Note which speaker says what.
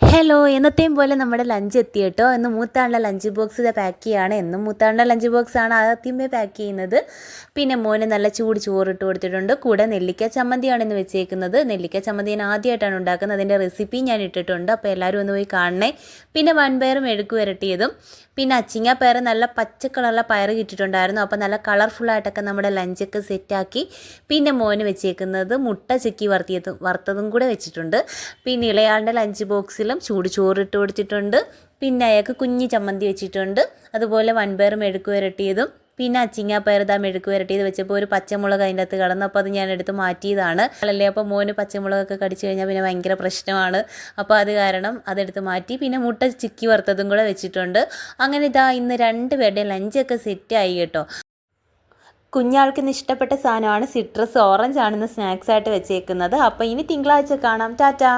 Speaker 1: Hello, എന്നത്തെയും പോലെ നമ്മുടെ ലഞ്ച് എത്തി കേട്ടോ. ഇന്ന് മൂത്താളുടെ ലഞ്ച് ബോക്സ് ഇത് പാക്ക് ചെയ്യുകയാണ്. എന്നും മൂത്താളുടെ ലഞ്ച് ബോക്സാണ് ആദ്യമേ പാക്ക് ചെയ്യുന്നത്. പിന്നെ മോന് നല്ല ചൂട് ചോറിട്ട് കൊടുത്തിട്ടുണ്ട്. കൂടെ നെല്ലിക്ക ചമ്മന്തിയാണ് ഇന്ന് വെച്ചേക്കുന്നത്. നെല്ലിക്ക ചമ്മന്തി ഞാൻ ആദ്യമായിട്ടാണ് ഉണ്ടാക്കുന്നത്. അതിൻ്റെ റെസിപ്പി ഞാൻ ഇട്ടിട്ടുണ്ട്, അപ്പോൾ എല്ലാവരും ഒന്ന് പോയി കാണണേ. പിന്നെ വൻപയർ മെഴുക്ക് പുരട്ടിയതും, പിന്നെ അച്ചിങ്ങാപ്പയർ നല്ല പച്ച കളറുള്ള പയർ കിട്ടിയിട്ടുണ്ടായിരുന്നു. അപ്പോൾ നല്ല കളർഫുള്ളായിട്ടൊക്കെ നമ്മുടെ ലഞ്ചൊക്കെ സെറ്റാക്കി. പിന്നെ മോന് വെച്ചേക്കുന്നത് മുട്ട ചിക്കി വറുത്തതും കൂടെ വെച്ചിട്ടുണ്ട്. പിന്നെ ഇളയാളുടെ ലഞ്ച് ബോക്സിലും ചൂട് ചോറിട്ട് കൊടുത്തിട്ടുണ്ട്. പിന്നെ അയാൾക്ക് കുഞ്ഞി ചമ്മന്തി വെച്ചിട്ടുണ്ട്. അതുപോലെ വൻപയർ മെഴുക്ക് പുരട്ടിയതും, പിന്നെ അച്ചിങ്ങാപ്പയർ മെഴുക്ക് പുരട്ടിയത് വെച്ചപ്പോൾ ഒരു പച്ചമുളക് അതിൻ്റെ അകത്ത് കിടന്നു. അപ്പോൾ അത് ഞാൻ എടുത്ത് മാറ്റിയതാണ്. അല്ലേ, അപ്പോൾ മോന് പച്ചമുളകൊക്കെ കടിച്ചു കഴിഞ്ഞാൽ പിന്നെ ഭയങ്കര പ്രശ്നമാണ്. അപ്പോൾ അത് കാരണം അതെടുത്ത് മാറ്റി. പിന്നെ മുട്ട ചിക്കി വറുത്തതും കൂടെ വെച്ചിട്ടുണ്ട്. അങ്ങനെ ഇന്ന് 2 പേരുടെയും ലഞ്ചൊക്കെ സെറ്റായി കേട്ടോ. കുഞ്ഞാൾക്ക് ഇന്ന് ഇഷ്ടപ്പെട്ട സാധനമാണ് സിട്രസ് ഓറഞ്ച് ആണെന്ന് സ്നാക്സ് ആയിട്ട് വെച്ചേക്കുന്നത്. അപ്പോൾ ഇനി തിങ്കളാഴ്ച കാണാം. ടാറ്റാ.